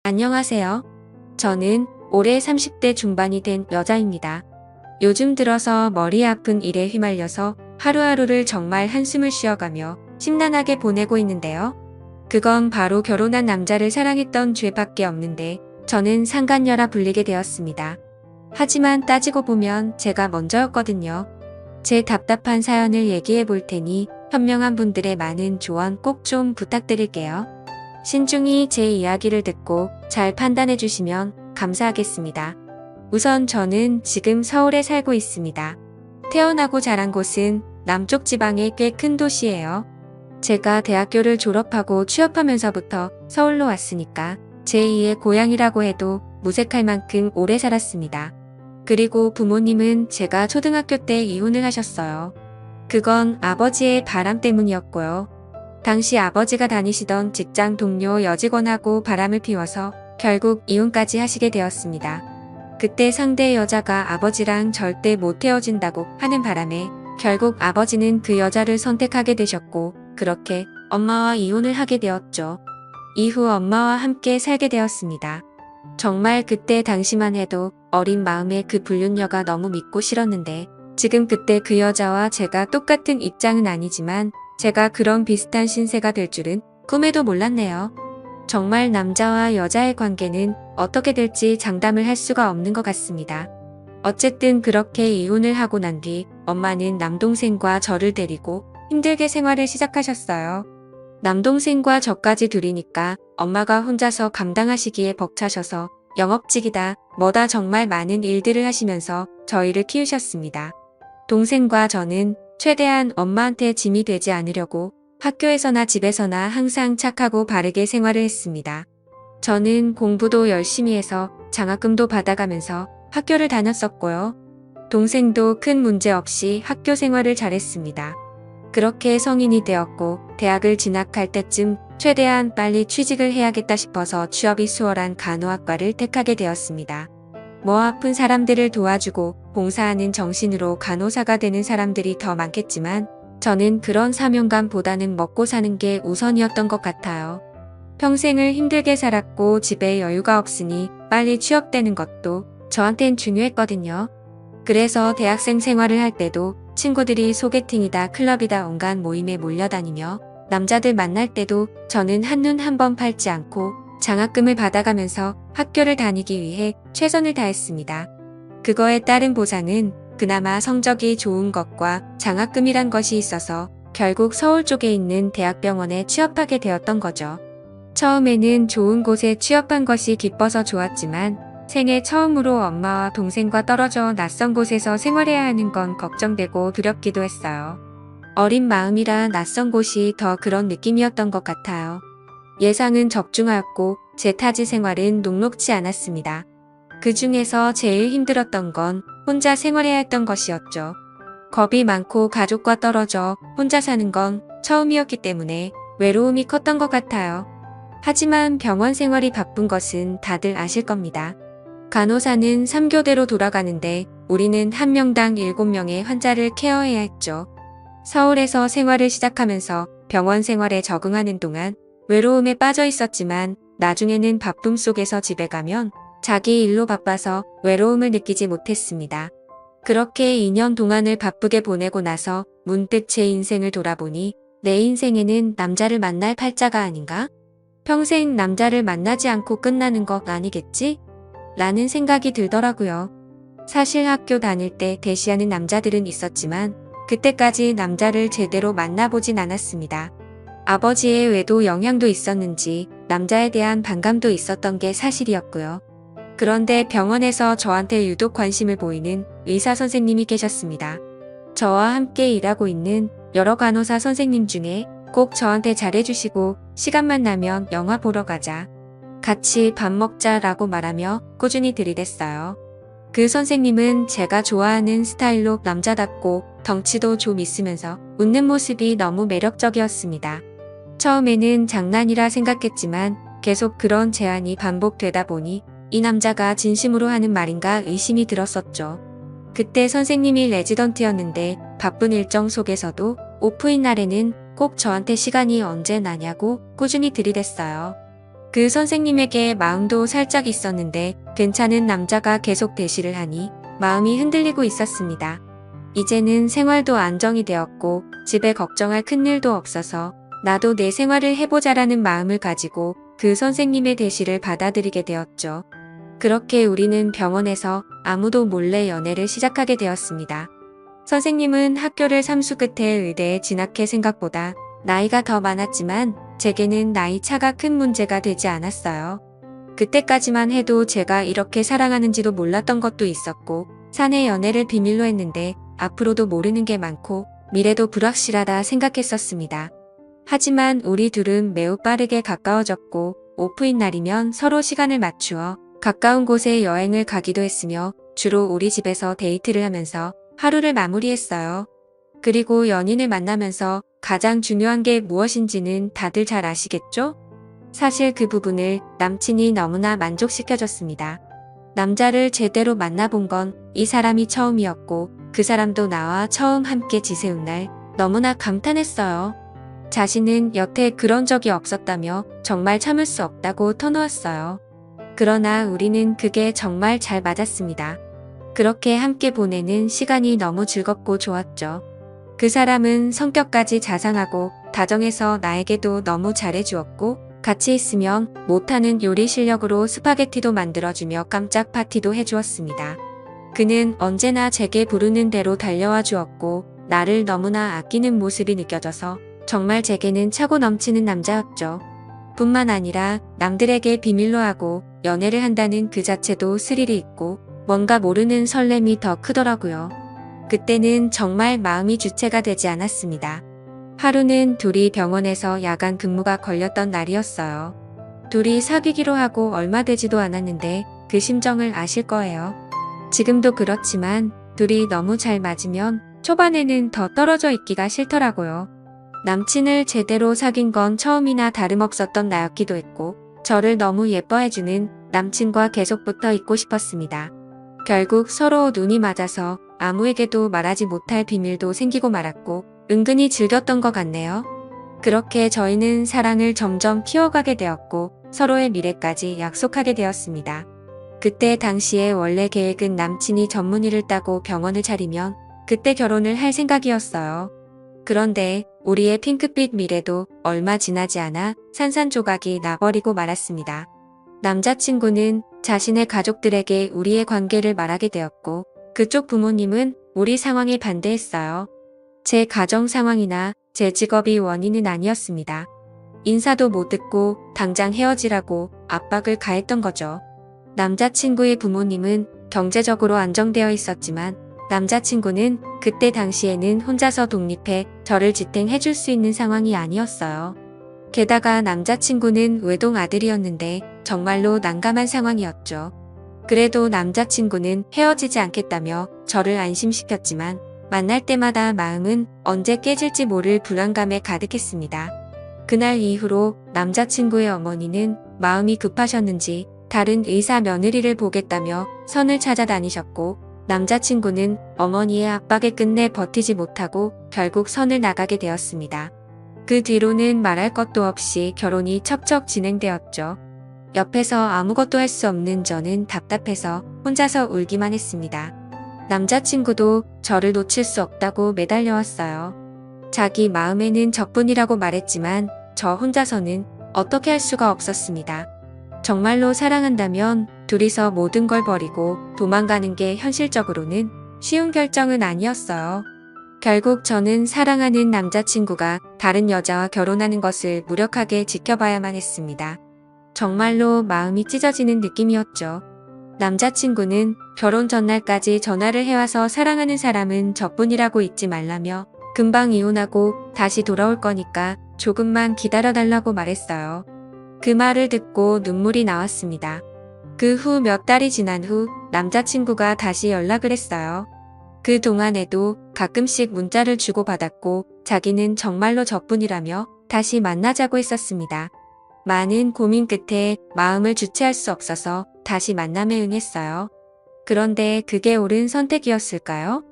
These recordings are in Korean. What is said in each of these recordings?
안녕하세요. 저는 올해 30대 중반이 된 여자입니다. 요즘 들어서 머리 아픈 일에 휘말려서 하루하루를 정말 한숨을 쉬어가며 심란하게 보내고 있는데요. 그건 바로 결혼한 남자를 사랑했던 죄밖에 없는데 저는 상간녀라 불리게 되었습니다. 하지만 따지고 보면 제가 먼저였거든요. 제 답답한 사연을 얘기해 볼 테니 현명한 분들의 많은 조언 꼭 좀 부탁드릴게요. 신중히 제 이야기를 듣고 잘 판단해 주시면 감사하겠습니다. 우선 저는 지금 서울에 살고 있습니다. 태어나고 자란 곳은 남쪽 지방의 꽤 큰 도시예요. 제가 대학교를 졸업하고 취업하면서부터 서울로 왔으니까 제2의 고향이라고 해도 무색할 만큼 오래 살았습니다. 그리고 부모님은 제가 초등학교 때 이혼을 하셨어요. 그건 아버지의 바람 때문이었고요. 당시 아버지가 다니시던 직장 동료 여직원하고 바람을 피워서 결국 이혼까지 하시게 되었습니다. 그때 상대 여자가 아버지랑 절대 못 헤어진다고 하는 바람에 결국 아버지는 그 여자를 선택하게 되셨고 그렇게 엄마와 이혼을 하게 되었죠. 이후 엄마와 함께 살게 되었습니다. 정말 그때 당시만 해도 어린 마음에 그 불륜녀가 너무 믿고 싫었는데 지금 그때 그 여자와 제가 똑같은 입장은 아니지만 제가 그런 비슷한 신세가 될 줄은 꿈에도 몰랐네요. 정말 남자와 여자의 관계는 어떻게 될지 장담을 할 수가 없는 것 같습니다. 어쨌든 그렇게 이혼을 하고 난 뒤 엄마는 남동생과 저를 데리고 힘들게 생활을 시작하셨어요. 남동생과 저까지 둘이니까 엄마가 혼자서 감당하시기에 벅차셔서 영업직이다 뭐다 정말 많은 일들을 하시면서 저희를 키우셨습니다. 동생과 저는 최대한 엄마한테 짐이 되지 않으려고 학교에서나 집에서나 항상 착하고 바르게 생활을 했습니다. 저는 공부도 열심히 해서 장학금도 받아가면서 학교를 다녔었고요. 동생도 큰 문제 없이 학교 생활을 잘했습니다. 그렇게 성인이 되었고 대학을 진학할 때쯤 최대한 빨리 취직을 해야겠다 싶어서 취업이 수월한 간호학과를 택하게 되었습니다. 뭐 아픈 사람들을 도와주고 봉사하는 정신으로 간호사가 되는 사람들이 더 많겠지만 저는 그런 사명감보다는 먹고 사는 게 우선이었던 것 같아요. 평생을 힘들게 살았고 집에 여유가 없으니 빨리 취업되는 것도 저한텐 중요했거든요. 그래서 대학생 생활을 할 때도 친구들이 소개팅이다 클럽이다 온갖 모임에 몰려다니며 남자들 만날 때도 저는 한눈 한 번 팔지 않고 장학금을 받아가면서 학교를 다니기 위해 최선을 다했습니다. 그거에 따른 보상은 그나마 성적이 좋은 것과 장학금이란 것이 있어서 결국 서울 쪽에 있는 대학병원에 취업하게 되었던 거죠. 처음에는 좋은 곳에 취업한 것이 기뻐서 좋았지만 생애 처음으로 엄마와 동생과 떨어져 낯선 곳에서 생활해야 하는 건 걱정되고 두렵기도 했어요. 어린 마음이라 낯선 곳이 더 그런 느낌이었던 것 같아요. 예상은 적중하였고 제 타지 생활은 녹록지 않았습니다. 그 중에서 제일 힘들었던 건 혼자 생활해야 했던 것이었죠. 겁이 많고 가족과 떨어져 혼자 사는 건 처음이었기 때문에 외로움이 컸던 것 같아요. 하지만 병원 생활이 바쁜 것은 다들 아실 겁니다. 간호사는 3교대로 돌아가는데 우리는 한 명당 7명의 환자를 케어해야 했죠. 서울에서 생활을 시작하면서 병원 생활에 적응하는 동안 외로움에 빠져 있었지만 나중에는 바쁨 속에서 집에 가면 자기 일로 바빠서 외로움을 느끼지 못했습니다. 그렇게 2년 동안을 바쁘게 보내고 나서 문득 제 인생을 돌아보니 내 인생에는 남자를 만날 팔자가 아닌가? 평생 남자를 만나지 않고 끝나는 것 아니겠지? 라는 생각이 들더라고요. 사실 학교 다닐 때 대시하는 남자들은 있었지만 그때까지 남자를 제대로 만나보진 않았습니다. 아버지의 외도 영향도 있었는지 남자에 대한 반감도 있었던 게 사실이었고요. 그런데 병원에서 저한테 유독 관심을 보이는 의사 선생님이 계셨습니다. 저와 함께 일하고 있는 여러 간호사 선생님 중에 꼭 저한테 잘해주시고 시간만 나면 영화 보러 가자, 같이 밥 먹자라고 말하며 꾸준히 들이댔어요. 그 선생님은 제가 좋아하는 스타일로 남자답고 덩치도 좀 있으면서 웃는 모습이 너무 매력적이었습니다. 처음에는 장난이라 생각했지만 계속 그런 제안이 반복되다 보니 이 남자가 진심으로 하는 말인가 의심이 들었었죠. 그때 선생님이 레지던트였는데 바쁜 일정 속에서도 오프인 날에는 꼭 저한테 시간이 언제 나냐고 꾸준히 들이댔어요. 그 선생님에게 마음도 살짝 있었는데 괜찮은 남자가 계속 대시를 하니 마음이 흔들리고 있었습니다. 이제는 생활도 안정이 되었고 집에 걱정할 큰일도 없어서 나도 내 생활을 해보자라는 마음을 가지고 그 선생님의 대시를 받아들이게 되었죠. 그렇게 우리는 병원에서 아무도 몰래 연애를 시작하게 되었습니다. 선생님은 학교를 삼수 끝에 의대에 진학해 생각보다 나이가 더 많았지만 제게는 나이 차가 큰 문제가 되지 않았어요. 그때까지만 해도 제가 이렇게 사랑하는지도 몰랐던 것도 있었고 사내 연애를 비밀로 했는데 앞으로도 모르는 게 많고 미래도 불확실하다 생각했었습니다. 하지만 우리 둘은 매우 빠르게 가까워졌고 오프인 날이면 서로 시간을 맞추어 가까운 곳에 여행을 가기도 했으며 주로 우리 집에서 데이트를 하면서 하루를 마무리했어요. 그리고 연인을 만나면서 가장 중요한 게 무엇인지는 다들 잘 아시겠죠? 사실 그 부분을 남친이 너무나 만족시켜줬습니다. 남자를 제대로 만나본 건 이 사람이 처음이었고 그 사람도 나와 처음 함께 지새운 날 너무나 감탄했어요. 자신은 여태 그런 적이 없었다며 정말 참을 수 없다고 터놓았어요. 그러나 우리는 그게 정말 잘 맞았습니다. 그렇게 함께 보내는 시간이 너무 즐겁고 좋았죠. 그 사람은 성격까지 자상하고 다정해서 나에게도 너무 잘해주었고 같이 있으면 못하는 요리 실력으로 스파게티도 만들어주며 깜짝 파티도 해주었습니다. 그는 언제나 제게 부르는 대로 달려와 주었고 나를 너무나 아끼는 모습이 느껴져서 정말 제게는 차고 넘치는 남자였죠. 뿐만 아니라 남들에게 비밀로 하고 연애를 한다는 그 자체도 스릴이 있고 뭔가 모르는 설렘이 더 크더라고요. 그때는 정말 마음이 주체가 되지 않았습니다. 하루는 둘이 병원에서 야간 근무가 걸렸던 날이었어요. 둘이 사귀기로 하고 얼마 되지도 않았는데 그 심정을 아실 거예요. 지금도 그렇지만 둘이 너무 잘 맞으면 초반에는 더 떨어져 있기가 싫더라고요. 남친을 제대로 사귄 건 처음이나 다름없었던 나였기도 했고 저를 너무 예뻐해주는 남친과 계속 붙어 있고 싶었습니다. 결국 서로 눈이 맞아서 아무에게도 말하지 못할 비밀도 생기고 말았고 은근히 즐겼던 것 같네요. 그렇게 저희는 사랑을 점점 키워가게 되었고 서로의 미래까지 약속하게 되었습니다. 그때 당시에 원래 계획은 남친이 전문의를 따고 병원을 차리면 그때 결혼을 할 생각이었어요. 그런데 우리의 핑크빛 미래도 얼마 지나지 않아 산산조각이 나버리고 말았습니다. 남자친구는 자신의 가족들에게 우리의 관계를 말하게 되었고 그쪽 부모님은 우리 상황에 반대했어요. 제 가정 상황이나 제 직업이 원인은 아니었습니다. 인사도 못 듣고 당장 헤어지라고 압박을 가했던 거죠. 남자친구의 부모님은 경제적으로 안정되어 있었지만 남자친구는 그때 당시에는 혼자서 독립해 저를 지탱해줄 수 있는 상황이 아니었어요. 게다가 남자친구는 외동 아들이었는데 정말로 난감한 상황이었죠. 그래도 남자친구는 헤어지지 않겠다며 저를 안심시켰지만 만날 때마다 마음은 언제 깨질지 모를 불안감에 가득했습니다. 그날 이후로 남자친구의 어머니는 마음이 급하셨는지 다른 의사 며느리를 보겠다며 선을 찾아다니셨고 남자친구는 어머니의 압박에 끝내 버티지 못하고 결국 선을 나가게 되었습니다. 그 뒤로는 말할 것도 없이 결혼이 척척 진행되었죠. 옆에서 아무것도 할 수 없는 저는 답답해서 혼자서 울기만 했습니다. 남자친구도 저를 놓칠 수 없다고 매달려왔어요. 자기 마음에는 저뿐이라고 말했지만 저 혼자서는 어떻게 할 수가 없었습니다. 정말로 사랑한다면 둘이서 모든 걸 버리고 도망가는 게 현실적으로는 쉬운 결정은 아니었어요. 결국 저는 사랑하는 남자친구가 다른 여자와 결혼하는 것을 무력하게 지켜봐야만 했습니다. 정말로 마음이 찢어지는 느낌이었죠. 남자친구는 결혼 전날까지 전화를 해와서 사랑하는 사람은 저뿐이라고 잊지 말라며 금방 이혼하고 다시 돌아올 거니까 조금만 기다려달라고 말했어요. 그 말을 듣고 눈물이 나왔습니다. 그 후 몇 달이 지난 후 남자친구가 다시 연락을 했어요. 그 동안에도 가끔씩 문자를 주고받았고 자기는 정말로 저뿐이라며 다시 만나자고 했었습니다. 많은 고민 끝에 마음을 주체할 수 없어서 다시 만남에 응했어요. 그런데 그게 옳은 선택이었을까요?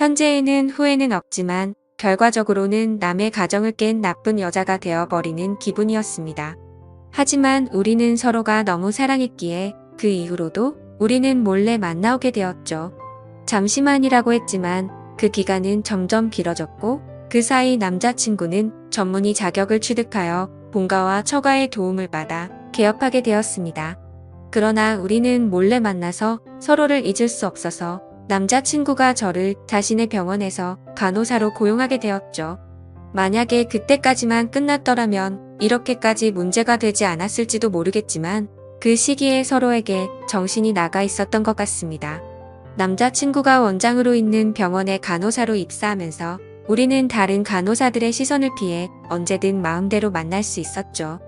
현재에는 후회는 없지만 결과적으로는 남의 가정을 깬 나쁜 여자가 되어버리는 기분이었습니다. 하지만 우리는 서로가 너무 사랑했기에 그 이후로도 우리는 몰래 만나오게 되었죠. 잠시만이라고 했지만 그 기간은 점점 길어졌고 그 사이 남자친구는 전문의 자격을 취득하여 본가와 처가의 도움을 받아 개업하게 되었습니다. 그러나 우리는 몰래 만나서 서로를 잊을 수 없어서 남자친구가 저를 자신의 병원에서 간호사로 고용하게 되었죠. 만약에 그때까지만 끝났더라면 이렇게까지 문제가 되지 않았을지도 모르겠지만 그 시기에 서로에게 정신이 나가 있었던 것 같습니다. 남자친구가 원장으로 있는 병원에 간호사로 입사하면서 우리는 다른 간호사들의 시선을 피해 언제든 마음대로 만날 수 있었죠.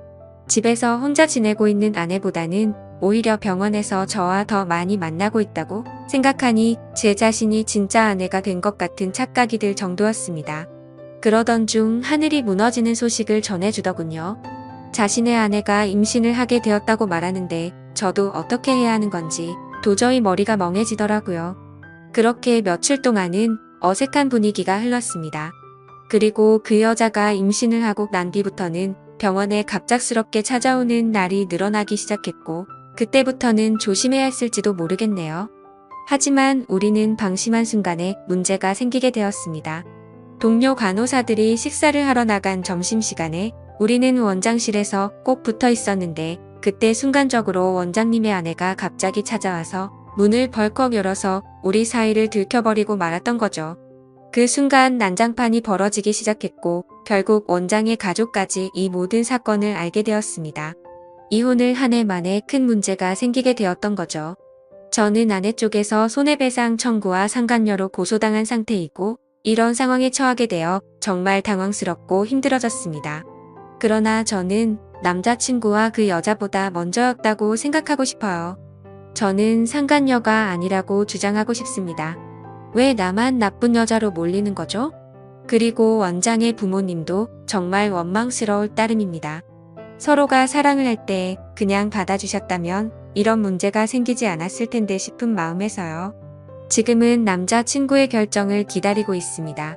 집에서 혼자 지내고 있는 아내보다는 오히려 병원에서 저와 더 많이 만나고 있다고 생각하니 제 자신이 진짜 아내가 된 것 같은 착각이 들 정도였습니다. 그러던 중 하늘이 무너지는 소식을 전해주더군요. 자신의 아내가 임신을 하게 되었다고 말하는데 저도 어떻게 해야 하는 건지 도저히 머리가 멍해지더라고요. 그렇게 며칠 동안은 어색한 분위기가 흘렀습니다. 그리고 그 여자가 임신을 하고 난 뒤부터는 병원에 갑작스럽게 찾아오는 날이 늘어나기 시작했고 그때부터는 조심해야 했을지도 모르겠네요. 하지만 우리는 방심한 순간에 문제가 생기게 되었습니다. 동료 간호사들이 식사를 하러 나간 점심시간에 우리는 원장실에서 꼭 붙어 있었는데 그때 순간적으로 원장님의 아내가 갑자기 찾아와서 문을 벌컥 열어서 우리 사이를 들켜버리고 말았던 거죠. 그 순간 난장판이 벌어지기 시작했고 결국 원장의 가족까지 이 모든 사건을 알게 되었습니다. 이혼을 한 해 만에 큰 문제가 생기게 되었던 거죠. 저는 아내 쪽에서 손해배상 청구와 상간녀로 고소당한 상태이고 이런 상황에 처하게 되어 정말 당황스럽고 힘들어졌습니다. 그러나 저는 남자친구와 그 여자보다 먼저였다고 생각하고 싶어요. 저는 상간녀가 아니라고 주장하고 싶습니다. 왜 나만 나쁜 여자로 몰리는 거죠? 그리고 원장의 부모님도 정말 원망스러울 따름입니다. 서로가 사랑을 할 때 그냥 받아주셨다면 이런 문제가 생기지 않았을 텐데 싶은 마음에서요. 지금은 남자친구의 결정을 기다리고 있습니다.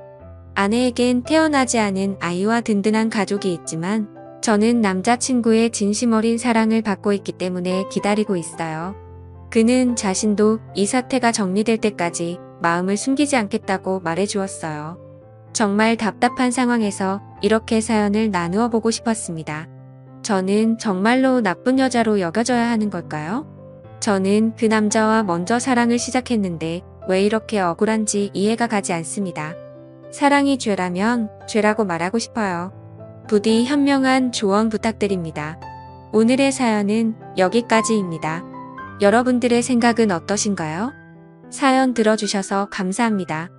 아내에겐 태어나지 않은 아이와 든든한 가족이 있지만 저는 남자친구의 진심 어린 사랑을 받고 있기 때문에 기다리고 있어요. 그는 자신도 이 사태가 정리될 때까지 마음을 숨기지 않겠다고 말해주었어요. 정말 답답한 상황에서 이렇게 사연을 나누어 보고 싶었습니다. 저는 정말로 나쁜 여자로 여겨져야 하는 걸까요? 저는 그 남자와 먼저 사랑을 시작했는데 왜 이렇게 억울한지 이해가 가지 않습니다. 사랑이 죄라면 죄라고 말하고 싶어요. 부디 현명한 조언 부탁드립니다. 오늘의 사연은 여기까지입니다. 여러분들의 생각은 어떠신가요? 사연 들어주셔서 감사합니다.